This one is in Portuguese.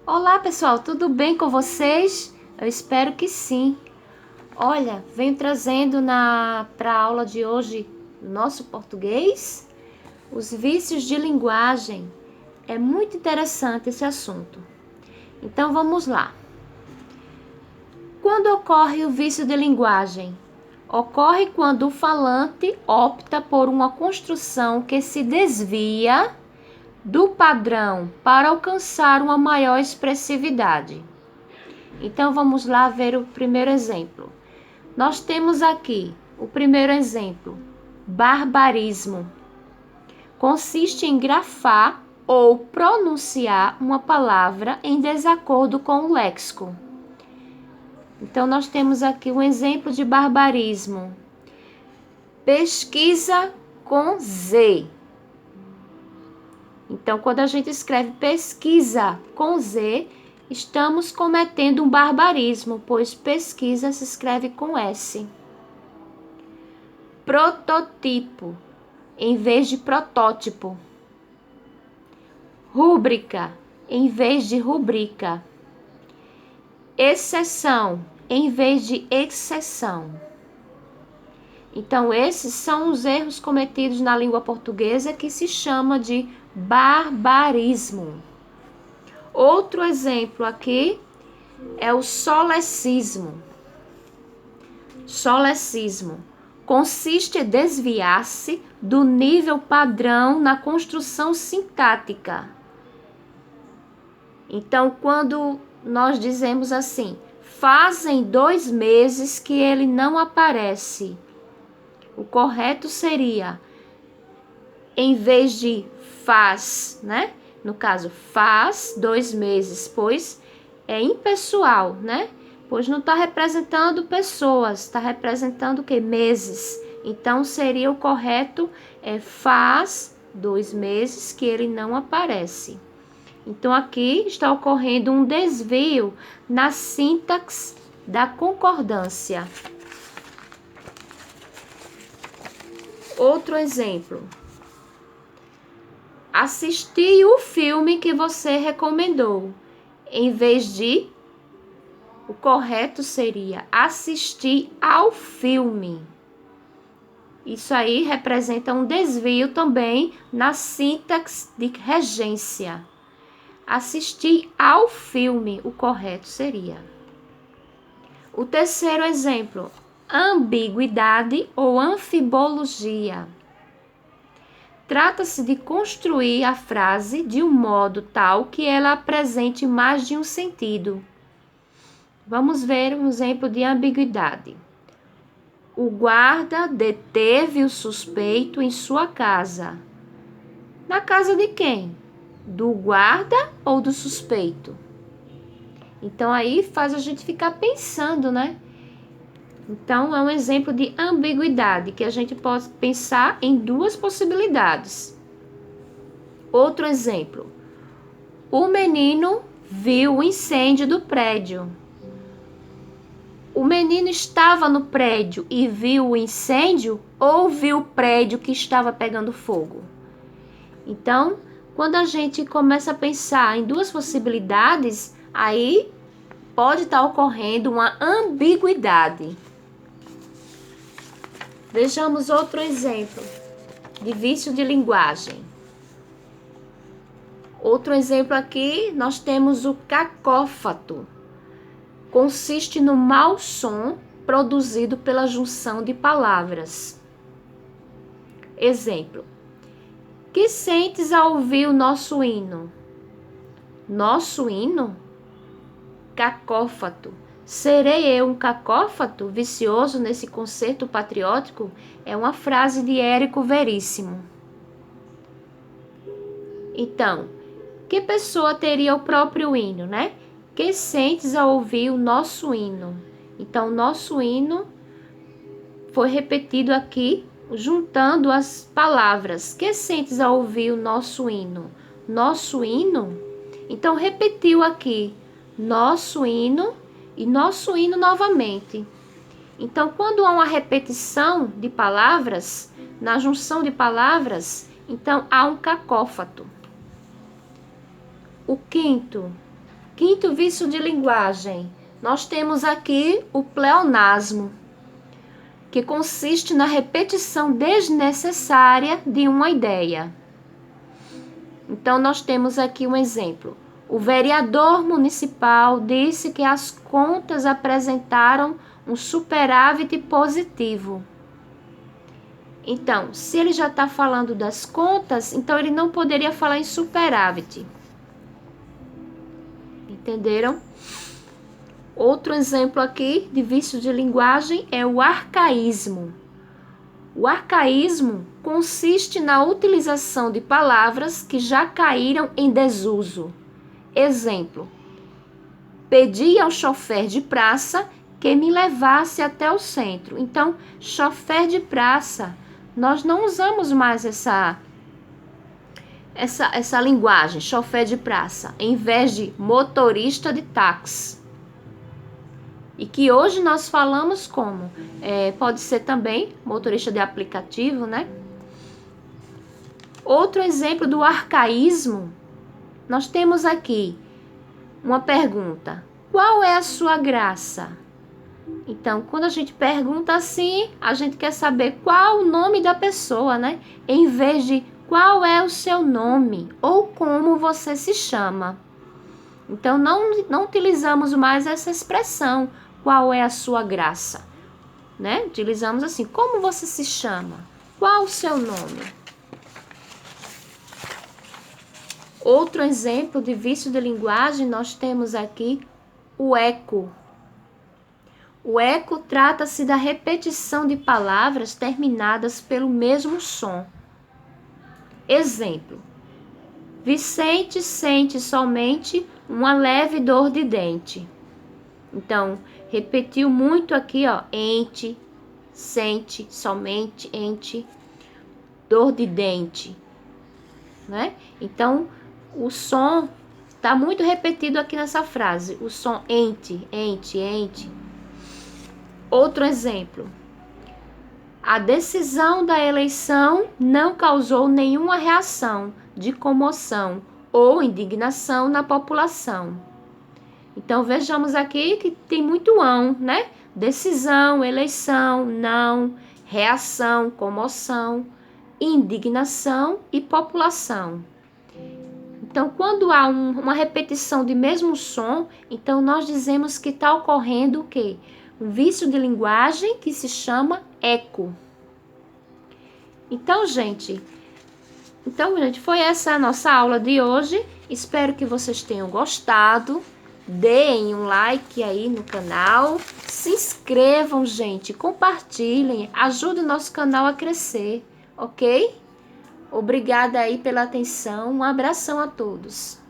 Olá pessoal, tudo bem com vocês? Eu espero que sim. Olha, venho trazendo para a aula de hoje nosso português, os vícios de linguagem. É muito interessante esse assunto. Então vamos lá. Quando ocorre o vício de linguagem? Ocorre quando o falante opta por uma construção que se desvia do padrão para alcançar uma maior expressividade. Então vamos lá ver o primeiro exemplo. Nós temos aqui o primeiro exemplo: barbarismo. Consiste em grafar ou pronunciar uma palavra em desacordo com o léxico. Então nós temos aqui um exemplo de barbarismo. Pesquisa com Z. Então, quando a gente escreve pesquisa com Z, estamos cometendo um barbarismo, pois pesquisa se escreve com S. Prototipo, em vez de protótipo. Rúbrica, em vez de rubrica. Exceção, em vez de exceção. Então, esses são os erros cometidos na língua portuguesa que se chama de barbarismo. Outro exemplo aqui é o solecismo. Solecismo consiste em desviar-se do nível padrão na construção sintática. Então, quando nós dizemos assim, fazem 2 meses que ele não aparece, o correto seria, em vez de faz, né? No caso, faz 2 meses, pois é impessoal, né? Pois não está representando pessoas, está representando o quê? Meses. Então, seria o correto, faz 2 meses que ele não aparece. Então, aqui está ocorrendo um desvio na sintaxe da concordância. Outro exemplo. Assistir o filme que você recomendou. Em vez de, o correto seria assistir ao filme. Isso aí representa um desvio também na sintaxe de regência. Assistir ao filme, o correto seria. O terceiro exemplo, ambiguidade ou anfibologia. Trata-se de construir a frase de um modo tal que ela apresente mais de um sentido. Vamos ver um exemplo de ambiguidade. O guarda deteve o suspeito em sua casa. Na casa de quem? Do guarda ou do suspeito? Então aí faz a gente ficar pensando, né? Então, é um exemplo de ambiguidade, que a gente pode pensar em 2 possibilidades. Outro exemplo. O menino viu o incêndio do prédio. O menino estava no prédio e viu o incêndio ou viu o prédio que estava pegando fogo? Então, quando a gente começa a pensar em 2 possibilidades, aí pode estar ocorrendo uma ambiguidade. Vejamos outro exemplo de vício de linguagem. Outro exemplo aqui, nós temos o cacófato. Consiste no mau som produzido pela junção de palavras. Exemplo. Que sentes ao ouvir o nosso hino? Nosso hino? Cacófato. Serei eu um cacófato vicioso nesse concerto patriótico? É uma frase de Érico Veríssimo. Então, que pessoa teria o próprio hino, né? Que sentes ao ouvir o nosso hino? Então, nosso hino foi repetido aqui, juntando as palavras. Que sentes ao ouvir o nosso hino? Nosso hino? Então, repetiu aqui, nosso hino e nosso hino novamente. Então, quando há uma repetição de palavras, na junção de palavras, então há um cacófato. O quinto, Quinto vício de linguagem. Nós temos aqui o pleonasmo, que consiste na repetição desnecessária de uma ideia. Então, nós temos aqui um exemplo. O vereador municipal disse que as contas apresentaram um superávit positivo. Então, se ele já está falando das contas, então ele não poderia falar em superávit. Entenderam? Outro exemplo aqui de vício de linguagem é o arcaísmo. O arcaísmo consiste na utilização de palavras que já caíram em desuso. Exemplo: pedi ao chofer de praça que me levasse até o centro. Então, chofer de praça, nós não usamos mais essa linguagem, chofer de praça, em vez de motorista de táxi. E que hoje nós falamos como? Pode ser também motorista de aplicativo, né? Outro exemplo do arcaísmo, nós temos aqui uma pergunta: qual é a sua graça? Então, quando a gente pergunta assim, a gente quer saber qual o nome da pessoa, né? Em vez de qual é o seu nome ou como você se chama. Então, não utilizamos mais essa expressão, qual é a sua graça, né? Utilizamos assim, como você se chama? Qual o seu nome? Outro exemplo de vício de linguagem, nós temos aqui o eco. O eco trata-se da repetição de palavras terminadas pelo mesmo som. Exemplo: Vicente sente somente uma leve dor de dente. Então, repetiu muito aqui, ó, ente, sente, somente, ente, dor de dente, né? Então, o som está muito repetido aqui nessa frase, o som ente, ente, ente. Outro exemplo: a decisão da eleição não causou nenhuma reação de comoção ou indignação na população. Então, vejamos aqui que tem muito ão, né? Decisão, eleição, não, reação, comoção, indignação e população. Então, quando há uma repetição de mesmo som, então nós dizemos que está ocorrendo o quê? Um vício de linguagem que se chama eco. Então, gente, foi essa a nossa aula de hoje. Espero que vocês tenham gostado. Deem um like aí no canal. Se inscrevam, gente. Compartilhem. Ajude o nosso canal a crescer, ok? Obrigada aí pela atenção. Um abração a todos.